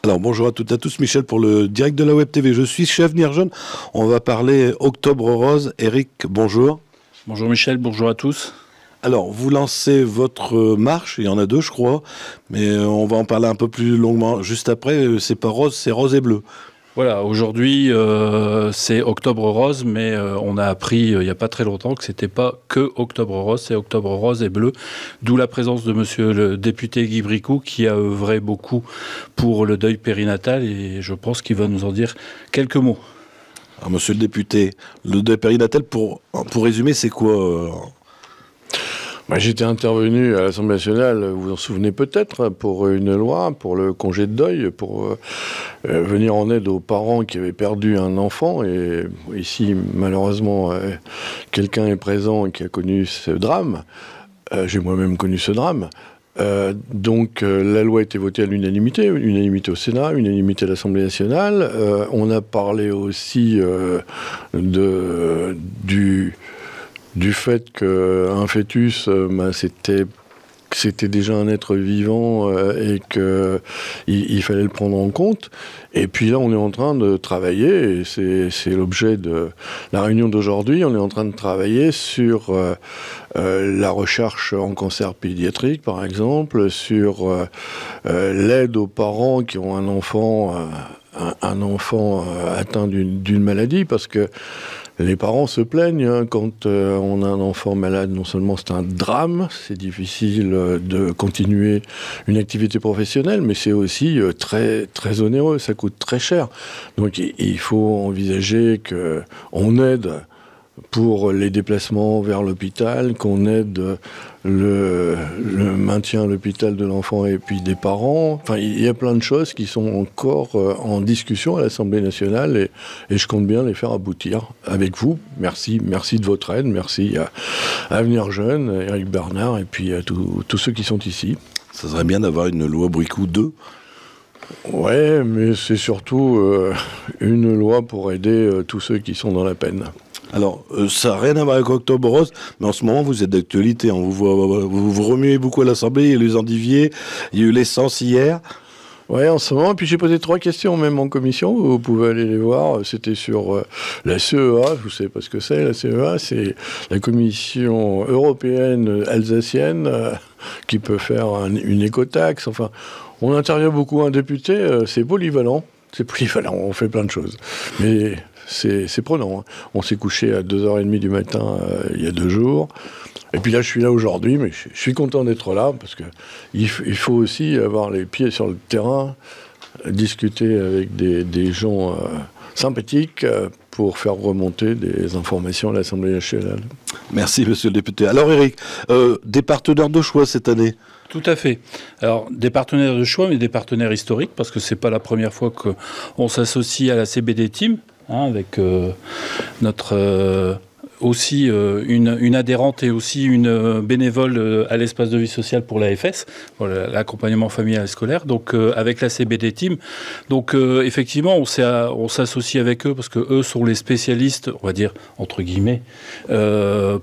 Alors bonjour à toutes et à tous, Michel pour le direct de la Web TV. Je suis chez Avenir Jeune. On va parler Octobre Rose. Eric, bonjour. Bonjour Michel, bonjour à tous. Alors, vous lancez votre marche, il y en a deux je crois, mais on va en parler un peu plus longuement juste après. C'est pas rose, c'est rose et bleu. Voilà, aujourd'hui c'est Octobre Rose, mais on a appris il n'y a pas très longtemps que c'était pas que Octobre Rose, c'est Octobre Rose et bleu. D'où la présence de monsieur le député Guy Bricout qui a œuvré beaucoup pour le deuil périnatal et je pense qu'il va nous en dire quelques mots. Alors, monsieur le député, le deuil périnatal, pour résumer, c'est quoi J'étais intervenu à l'Assemblée nationale, vous vous en souvenez peut-être, pour une loi, pour le congé de deuil, pour venir en aide aux parents qui avaient perdu un enfant. Et ici, malheureusement, quelqu'un est présent qui a connu ce drame. J'ai moi-même connu ce drame. Donc la loi a été votée à l'unanimité au Sénat, unanimité à l'Assemblée nationale. On a parlé aussi du fait qu'un fœtus, c'était déjà un être vivant et qu'il fallait le prendre en compte. Et puis là, on est en train de travailler, et c'est l'objet de la réunion d'aujourd'hui, on est en train de travailler sur la recherche en cancer pédiatrique, par exemple, sur l'aide aux parents qui ont un enfant atteint d'une maladie, parce que les parents se plaignent quand on a un enfant malade. Non seulement c'est un drame, c'est difficile de continuer une activité professionnelle, mais c'est aussi très, très onéreux, ça coûte très cher. Donc il faut envisager qu'on aide pour les déplacements vers l'hôpital, qu'on aide le maintien à l'hôpital de l'enfant et puis des parents. Enfin, il y a plein de choses qui sont encore en discussion à l'Assemblée nationale et je compte bien les faire aboutir avec vous. Merci de votre aide, merci à Avenir Jeune, à Eric Bernard et puis à tous ceux qui sont ici. Ça serait bien d'avoir une loi Bricout 2. Ouais, mais c'est surtout une loi pour aider tous ceux qui sont dans la peine. Alors, ça n'a rien à voir avec Octobre Rose, mais en ce moment, vous êtes d'actualité. On vous remuez beaucoup à l'Assemblée, il y a eu les endiviers, il y a eu l'essence hier. Oui, en ce moment. Et puis j'ai posé 3 questions même en commission. Vous pouvez aller les voir. C'était sur la CEA. Vous savez pas ce que c'est. La CEA, c'est la Commission européenne alsacienne qui peut faire une écotaxe. Enfin, on intervient beaucoup. Un député, c'est polyvalent. On fait plein de choses. Mais c'est prenant. On s'est couché à 2h30 du matin il y a 2 jours. Et puis là, je suis là aujourd'hui, mais je suis content d'être là, parce qu'il faut aussi avoir les pieds sur le terrain, discuter avec des gens sympathiques pour faire remonter des informations à l'Assemblée nationale. Merci, monsieur le député. Alors, Eric, des partenaires de choix cette année ? Tout à fait. Alors, des partenaires de choix, mais des partenaires historiques, parce que c'est pas la première fois qu'on s'associe à la CBD Team, avec notre... aussi une adhérente et aussi une bénévole à l'espace de vie sociale pour l'AFS, pour l'accompagnement familial et scolaire, donc avec la CBD Team. Donc effectivement, on s'associe avec eux parce que eux sont les spécialistes, on va dire entre guillemets,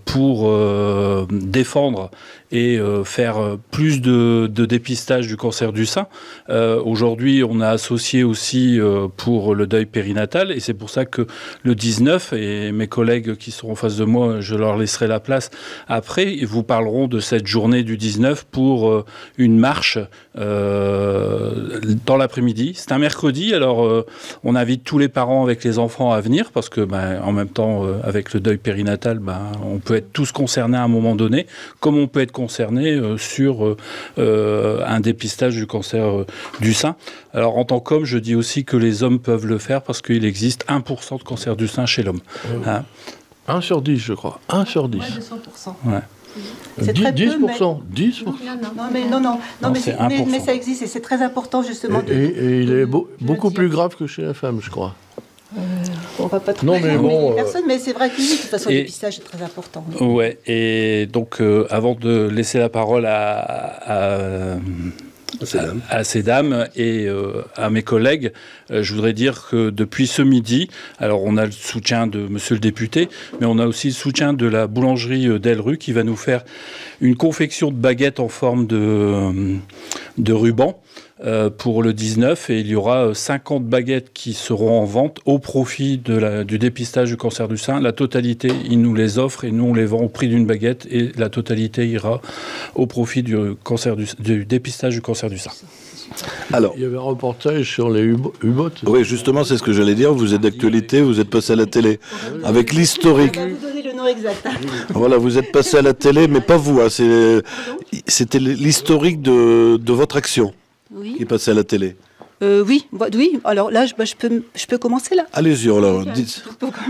pour défendre et faire plus de dépistage du cancer du sein. Aujourd'hui, on a associé aussi pour le deuil périnatal, et c'est pour ça que le 19, et mes collègues qui sont en face de moi, je leur laisserai la place après, ils vous parleront de cette journée du 19 pour une marche dans l'après-midi. C'est un mercredi, alors on invite tous les parents avec les enfants à venir, parce que en même temps, avec le deuil périnatal, on peut être tous concernés à un moment donné, comme on peut être concerné sur un dépistage du cancer du sein. Alors en tant qu'homme, je dis aussi que les hommes peuvent le faire parce qu'il existe 1% de cancer du sein chez l'homme. 1 sur 10, je crois. 1 sur 10. Moins de 100%. Ouais. C'est très 10%. peu, mais... 10%. Mais ça existe et c'est très important justement. Et il est beaucoup plus grave que chez la femme, je crois. On va pas trop personne, mais c'est vrai que oui, de toute façon, le dépistage est très important. Ouais, et donc avant de laisser la parole à ces dames et à mes collègues, je voudrais dire que depuis ce midi, alors on a le soutien de monsieur le député, mais on a aussi le soutien de la boulangerie Delru qui va nous faire une confection de baguettes en forme de ruban. pour le 19 et il y aura 50 baguettes qui seront en vente au profit du dépistage du cancer du sein. La totalité, ils nous les offrent et nous on les vend au prix d'une baguette et la totalité ira au profit du dépistage du cancer du sein. Alors, il y avait un reportage sur les U-boats. Oui, justement, c'est ce que j'allais dire. Vous êtes d'actualité, vous êtes passé à la télé avec l'historique. On va vous donner le nom exact. Voilà, vous êtes passé à la télé, mais pas vous. Hein, c'était l'historique de votre action qui est passée à la télé. Oui. Alors là, je peux commencer là. Allez-y, alors,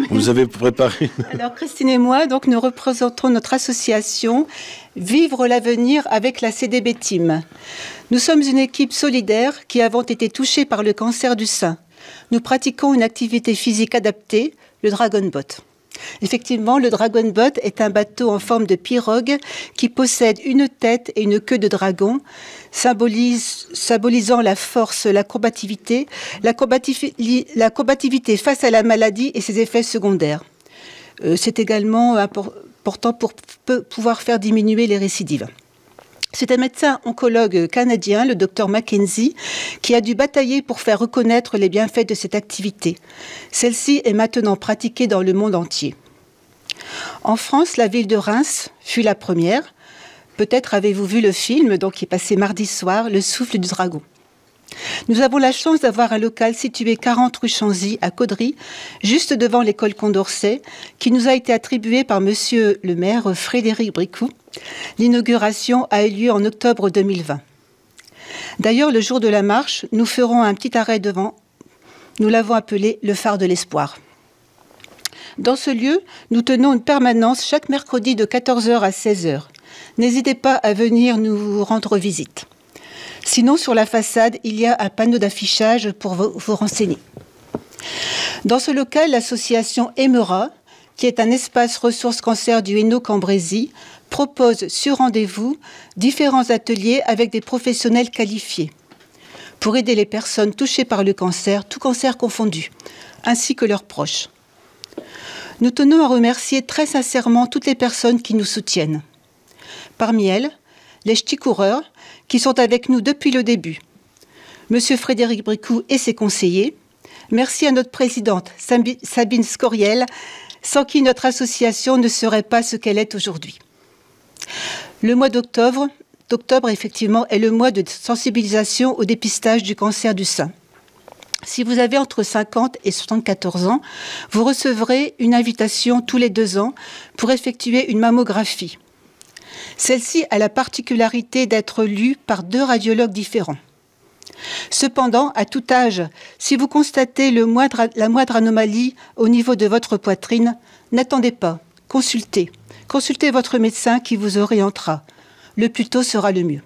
vous avez préparé. Alors Christine et moi, donc, nous représentons notre association Vivre l'avenir avec la CDB Team. Nous sommes une équipe solidaire qui avons été touchés par le cancer du sein. Nous pratiquons une activité physique adaptée, le Dragon Boat. Effectivement, le Dragon Boat est un bateau en forme de pirogue qui possède une tête et une queue de dragon, symbolisant la force, la combativité face à la maladie et ses effets secondaires. C'est également important pour pouvoir faire diminuer les récidives. C'est un médecin oncologue canadien, le Dr Mackenzie, qui a dû batailler pour faire reconnaître les bienfaits de cette activité. Celle-ci est maintenant pratiquée dans le monde entier. En France, la ville de Reims fut la première. Peut-être avez-vous vu le film qui est passé mardi soir, Le souffle du dragon. Nous avons la chance d'avoir un local situé 40 rue Chanzy, à Caudry, juste devant l'école Condorcet, qui nous a été attribué par monsieur le maire Frédéric Bricou. L'inauguration a eu lieu en octobre 2020. D'ailleurs, le jour de la marche, nous ferons un petit arrêt devant. Nous l'avons appelé le phare de l'espoir. Dans ce lieu, nous tenons une permanence chaque mercredi de 14h à 16h. N'hésitez pas à venir nous rendre visite. Sinon, sur la façade, il y a un panneau d'affichage pour vous renseigner. Dans ce local, l'association Emera, qui est un espace ressources cancer du Hainaut-Cambrésis, propose sur rendez-vous différents ateliers avec des professionnels qualifiés pour aider les personnes touchées par le cancer, tout cancer confondu, ainsi que leurs proches. Nous tenons à remercier très sincèrement toutes les personnes qui nous soutiennent. Parmi elles, les ch'tis coureurs qui sont avec nous depuis le début. Monsieur Frédéric Bricou et ses conseillers. Merci à notre présidente Sabine Scoriel, sans qui notre association ne serait pas ce qu'elle est aujourd'hui. Le mois d'octobre, effectivement, est le mois de sensibilisation au dépistage du cancer du sein. Si vous avez entre 50 et 74 ans, vous recevrez une invitation tous les 2 ans pour effectuer une mammographie. Celle-ci a la particularité d'être lue par 2 radiologues différents. Cependant, à tout âge, si vous constatez la moindre anomalie au niveau de votre poitrine, n'attendez pas, consultez. Consultez votre médecin qui vous orientera. Le plus tôt sera le mieux.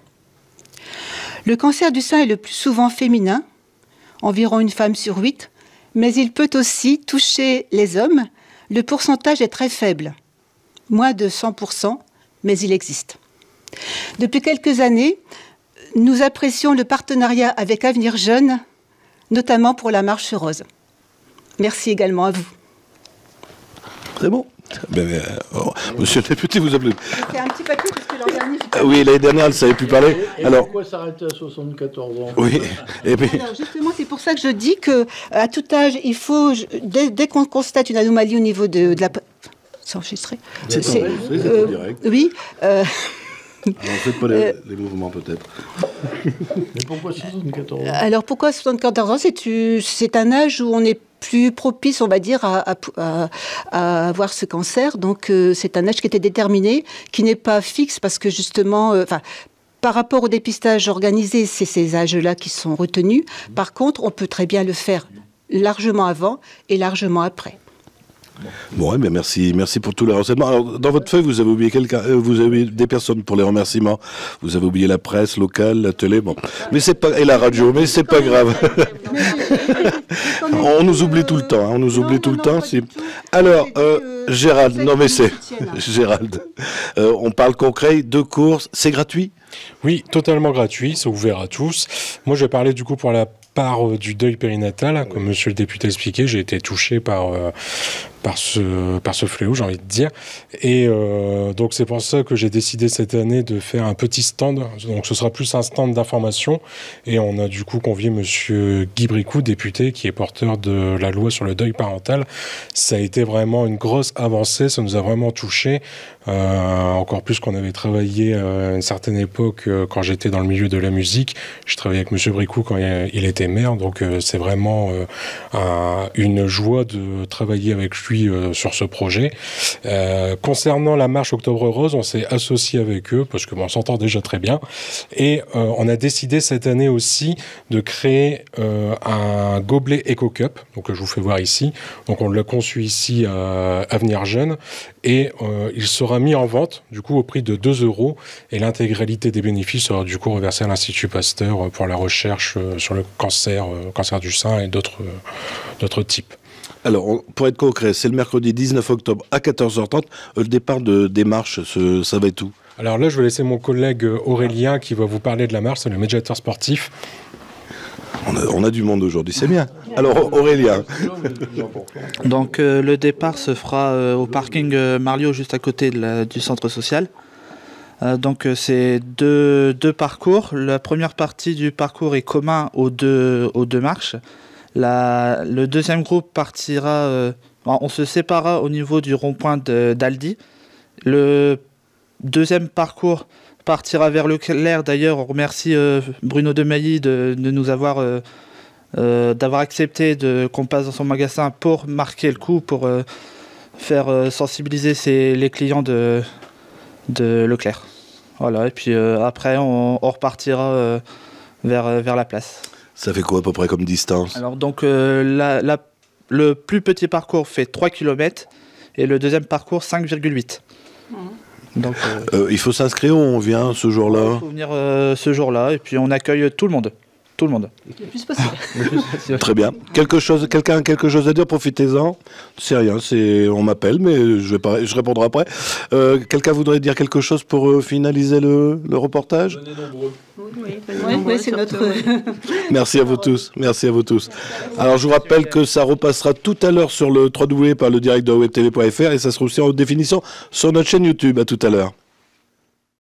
Le cancer du sein est le plus souvent féminin, environ une femme sur 8, mais il peut aussi toucher les hommes. Le pourcentage est très faible, moins de 100%, mais il existe. Depuis quelques années, nous apprécions le partenariat avec Avenir Jeune, notamment pour la Marche Rose. Merci également à vous. Très bon. Monsieur le député, vous appelez. C'est un petit papier parce que l'an dernier... Oui, l'année dernière, elle ne savait plus parler. Alors, pourquoi s'arrêter à 74 ans? Oui. Et puis... Alors justement, c'est pour ça que je dis qu'à tout âge, il faut, dès qu'on constate une anomalie au niveau de la... C'est enregistré. C'est direct. Oui. Alors, faites pas les mouvements peut-être. Mais pourquoi 74 ans? Alors pourquoi 74 ans? C'est un âge où on est plus propice, on va dire, à avoir ce cancer. Donc c'est un âge qui était déterminé, qui n'est pas fixe parce que justement, par rapport au dépistage organisé, c'est ces âges-là qui sont retenus. Par contre, on peut très bien le faire largement avant et largement après. Bon, mais merci pour tous les renseignements. Alors, dans votre feuille, vous avez oublié vous avez des personnes pour les remerciements. Vous avez oublié la presse locale, la télé, bon. Mais c'est pas, et la radio, mais c'est pas grave. On nous oublie tout le temps, Alors, Gérald, non mais c'est, Gérald, on parle concret, 2 courses, c'est gratuit? Oui, totalement gratuit, c'est ouvert à tous. Moi, je vais parler du coup pour la part du deuil périnatal, comme monsieur le député expliquait, j'ai été touché par par ce fléau, j'ai envie de dire. Et donc c'est pour ça que j'ai décidé cette année de faire un petit stand. Donc ce sera plus un stand d'information. Et on a du coup convié Monsieur Guy Bricout, député, qui est porteur de la loi sur le deuil parental. Ça a été vraiment une grosse avancée. Ça nous a vraiment touchés. Encore plus qu'on avait travaillé à une certaine époque quand j'étais dans le milieu de la musique. Je travaillais avec Monsieur Bricout quand il était maire. Donc c'est vraiment une joie de travailler avec lui sur ce projet. Concernant la marche Octobre Rose, on s'est associé avec eux parce que on s'entend déjà très bien. Et on a décidé cette année aussi de créer un gobelet Eco Cup. Donc je vous fais voir ici. Donc on l'a conçu ici à Avenir Jeune et il sera mis en vente du coup au prix de 2 € et l'intégralité des bénéfices sera du coup reversée à l'Institut Pasteur pour la recherche sur le cancer du sein et d'autres types. Alors, pour être concret, c'est le mercredi 19 octobre à 14h30. Le départ des marches, ça va être où? Alors là, je vais laisser mon collègue Aurélien qui va vous parler de la marche, c'est le médiateur sportif. On a du monde aujourd'hui, c'est bien. Alors Aurélien. Donc le départ se fera au parking Marliot, juste à côté du centre social. Donc c'est deux parcours. La première partie du parcours est commun aux deux marches. Le deuxième groupe partira, on se séparera au niveau du rond-point d'Aldi. Le deuxième parcours partira vers Leclerc. D'ailleurs, on remercie Bruno Demailly de nous avoir d'avoir accepté qu'on passe dans son magasin pour marquer le coup, pour faire sensibiliser les clients de Leclerc. Voilà, et puis après, on repartira vers la place. Ça fait quoi à peu près comme distance? Alors donc, le plus petit parcours fait 3 km et le deuxième parcours 5,8. Donc, il faut s'inscrire ou on vient ce jour-là? Il faut venir ce jour-là et puis on accueille tout le monde. Tout le monde. Le plus possible. Très bien. Quelqu'un a quelque chose à dire? Profitez-en. C'est rien, on m'appelle, mais je répondrai après. Quelqu'un voudrait dire quelque chose pour finaliser le reportage? Venez nombreux. Oui, c'est notre... Merci à vous tous. Merci à vous tous. Alors, je vous rappelle que ça repassera tout à l'heure sur le www par le direct de webtv.fr et ça sera aussi en définition sur notre chaîne YouTube. À tout à l'heure.